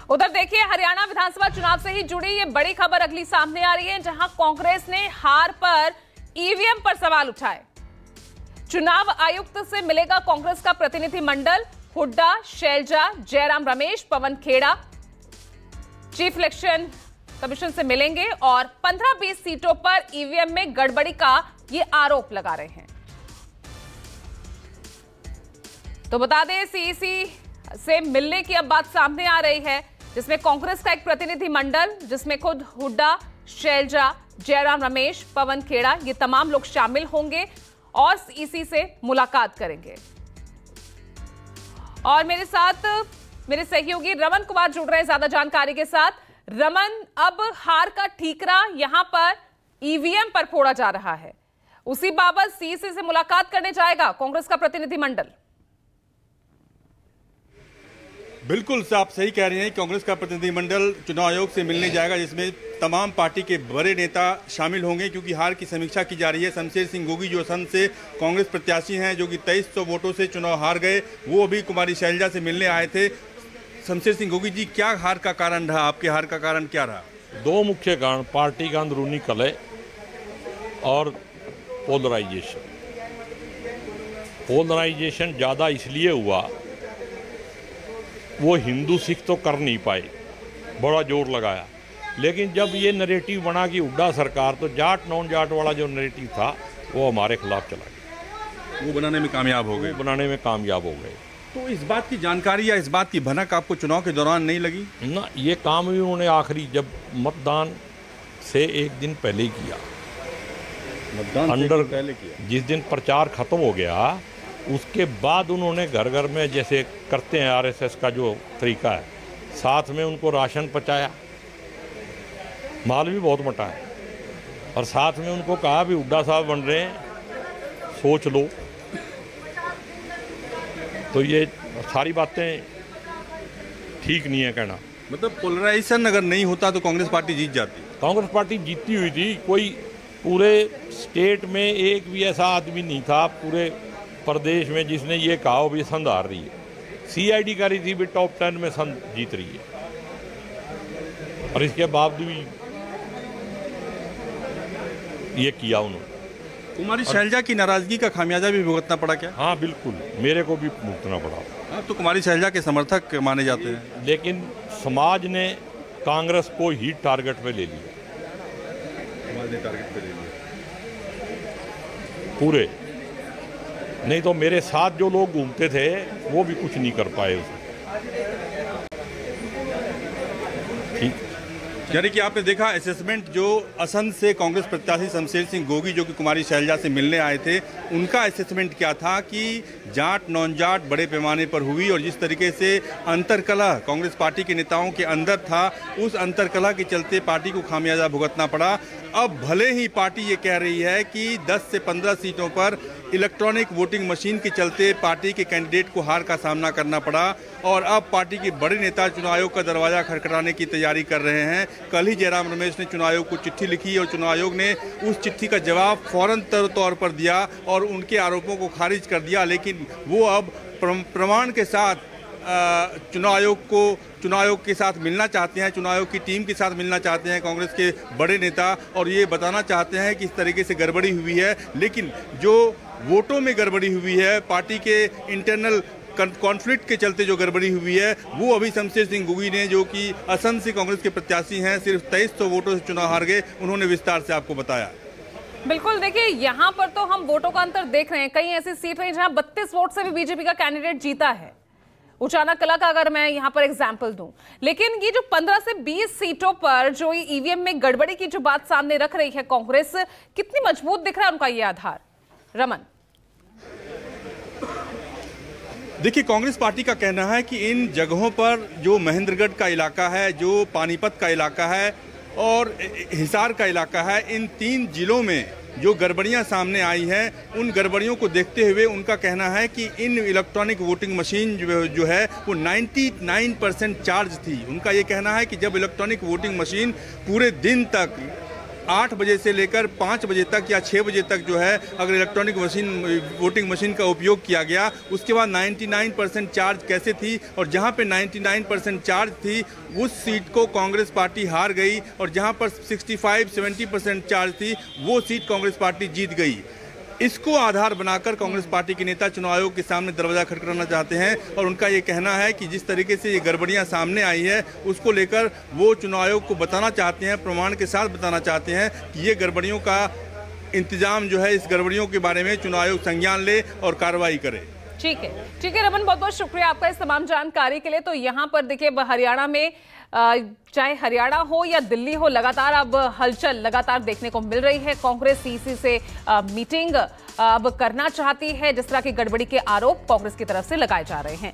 उधर देखिए, हरियाणा विधानसभा चुनाव से ही जुड़ी ये बड़ी खबर अगली सामने आ रही है, जहां कांग्रेस ने हार पर ईवीएम पर सवाल उठाए। चुनाव आयुक्त से मिलेगा कांग्रेस का प्रतिनिधि मंडल। Hooda, Selja, Jairam Ramesh, Pawan Khera chief election commission से मिलेंगे और 15-20 सीटों पर ईवीएम में गड़बड़ी का ये आरोप लगा रहे हैं। तो बता दें, सीईसी से मिलने की अब बात सामने आ रही है, जिसमें कांग्रेस का एक प्रतिनिधि मंडल, जिसमें खुद हुड्डा, शैलजा, जयराम रमेश, पवन खेड़ा ये तमाम लोग शामिल होंगे और सीईसी से मुलाकात करेंगे। और मेरे साथ मेरे सहयोगी रमन कुमार जुड़ रहे हैं ज्यादा जानकारी के साथ। रमन, अब हार का ठीकरा यहां पर ईवीएम पर फोड़ा जा रहा है, उसी बाबत सीईसी से मुलाकात करने जाएगा कांग्रेस का प्रतिनिधि मंडल। बिल्कुल आप सही कह रहे हैं। कांग्रेस का प्रतिनिधिमंडल चुनाव आयोग से मिलने जाएगा, जिसमें तमाम पार्टी के बड़े नेता शामिल होंगे, क्योंकि हार की समीक्षा की जा रही है। शमशेर सिंह गोगी जो असम से कांग्रेस प्रत्याशी हैं, जो कि 2300 वोटों से चुनाव हार गए, वो अभी कुमारी शैलजा से मिलने आए थे। शमशेर सिंह गोगी जी, क्या हार का कारण रहा? आपके हार का कारण क्या रहा? दो मुख्य कारण, पार्टी का अंदरूनी कलह और पोलराइजेशन। पोलराइजेशन ज़्यादा इसलिए हुआ, वो हिंदू सिख तो कर नहीं पाए, बड़ा जोर लगाया, लेकिन जब ये नैरेटिव बना कि हुड्डा सरकार, तो जाट नॉन जाट वाला जो नैरेटिव था वो हमारे खिलाफ चला गया। वो बनाने में कामयाब हो गए। हो गए। तो इस बात की जानकारी या इस बात की भनक आपको चुनाव के दौरान नहीं लगी? ना, ये काम भी उन्होंने आखिरी जब मतदान से एक दिन पहले ही किया। पहले किया। जिस दिन प्रचार खत्म हो गया, उसके बाद उन्होंने घर घर में, जैसे करते हैं आरएसएस का जो तरीका है, साथ में उनको राशन पहुंचाया, माल भी बहुत मोटा है, और साथ में उनको कहा भी हुड्डा साहब बन रहे हैं, सोच लो। तो ये सारी बातें ठीक नहीं है कहना। मतलब पोलराइजेशन अगर नहीं होता तो कांग्रेस पार्टी जीत जाती? कांग्रेस पार्टी जीती हुई थी। कोई पूरे स्टेट में एक भी ऐसा आदमी नहीं था पूरे प्रदेश में जिसने ये कहा हो भी संघ हार रही है। सीआईडी कर रही थी भी टॉप 10 में संघ जीत रही है, और इसके बावजूद भी ये किया उन्होंने। कुमारी शैलजा की नाराजगी का खामियाजा भी भुगतना पड़ा क्या? हाँ बिल्कुल, मेरे को भी भुगतना पड़ा। आप तो कुमारी शैलजा के समर्थक माने जाते हैं, लेकिन समाज ने कांग्रेस को ही टारगेट पे ले लिया। समाज ने टारगेट पे ले लिया पूरे, नहीं तो मेरे साथ जो लोग घूमते थे वो भी कुछ नहीं कर पाए उसे। ठीक, यानी कि आपने देखा असेसमेंट जो असम से कांग्रेस प्रत्याशी शमशेर सिंह गोगी जो कि कुमारी शैलजा से मिलने आए थे, उनका असेसमेंट क्या था कि जाट नॉन जाट बड़े पैमाने पर हुई, और जिस तरीके से अंतरकलह कांग्रेस पार्टी के नेताओं के अंदर था, उस अंतरकलह के चलते पार्टी को खामियाजा भुगतना पड़ा। अब भले ही पार्टी ये कह रही है कि 10 से 15 सीटों पर इलेक्ट्रॉनिक वोटिंग मशीन के चलते पार्टी के कैंडिडेट को हार का सामना करना पड़ा, और अब पार्टी के बड़े नेता चुनाव आयोग का दरवाजा खटखटाने की तैयारी कर रहे हैं। कल ही जयराम रमेश ने चुनाव आयोग को चिट्ठी लिखी, और चुनाव आयोग ने उस चिट्ठी का जवाब फौरन तौर पर दिया और उनके आरोपों को खारिज कर दिया। लेकिन वो अब प्रमाण के साथ चुनाव आयोग के साथ मिलना चाहते हैं, चुनाव आयोग की टीम के साथ मिलना चाहते हैं कांग्रेस के बड़े नेता, और ये बताना चाहते हैं कि इस तरीके से गड़बड़ी हुई है। लेकिन जो वोटों में गड़बड़ी हुई है, पार्टी के इंटरनल कॉन्फ्लिक्ट के चलते जो गड़बड़ी हुई है, वो अभी शमशेर सिंह गोगी ने, जो कि असम से कांग्रेस के प्रत्याशी हैं, सिर्फ 2300 वोटों से चुनाव हार गए, उन्होंने विस्तार से आपको बताया। बिल्कुल, देखिए यहाँ पर तो हम वोटों का अंतर देख रहे हैं। कई ऐसी सीट रही जहां 32 वोट से भी बीजेपी का कैंडिडेट जीता है। उचाना कला का अगर मैं यहाँ पर एग्जाम्पल दूं, लेकिन ये जो 15 से 20 सीटों पर जो ईवीएम में गड़बड़ी की जो बात सामने रख रही है कांग्रेस, कितनी मजबूत दिख रहा है उनका ये आधार? रमन, देखिए, कांग्रेस पार्टी का कहना है कि इन जगहों पर जो महेंद्रगढ़ का इलाका है, जो पानीपत का इलाका है और हिसार का इलाका है, इन 3 जिलों में जो गड़बड़ियां सामने आई हैं, उन गड़बड़ियों को देखते हुए उनका कहना है कि इन इलेक्ट्रॉनिक वोटिंग मशीन जो है वो 99% चार्ज थी। उनका ये कहना है कि जब इलेक्ट्रॉनिक वोटिंग मशीन पूरे दिन तक 8 बजे से लेकर 5 बजे तक या 6 बजे तक जो है अगर इलेक्ट्रॉनिक वोटिंग मशीन का उपयोग किया गया, उसके बाद 99% चार्ज कैसे थी, और जहां पे 99% चार्ज थी उस सीट को कांग्रेस पार्टी हार गई, और जहां पर 65-70% चार्ज थी वो सीट कांग्रेस पार्टी जीत गई। इसको आधार बनाकर कांग्रेस पार्टी के नेता चुनाव आयोग के सामने दरवाजा खटखटाना चाहते हैं, और उनका ये कहना है कि जिस तरीके से ये गड़बड़ियां सामने आई है उसको लेकर वो चुनाव आयोग को बताना चाहते हैं, प्रमाण के साथ बताना चाहते हैं कि ये गड़बड़ियों का इंतजाम जो है, इस गड़बड़ियों के बारे में चुनाव आयोग संज्ञान ले और कार्रवाई करे। ठीक है रमन, बहुत बहुत शुक्रिया आपका इस तमाम जानकारी के लिए। तो यहाँ पर देखिए हरियाणा में चाहे हरियाणा हो या दिल्ली हो, लगातार अब हलचल लगातार देखने को मिल रही है। कांग्रेस सीसी से मीटिंग अब करना चाहती है, जिस तरह की गड़बड़ी के आरोप कांग्रेस की तरफ से लगाए जा रहे हैं।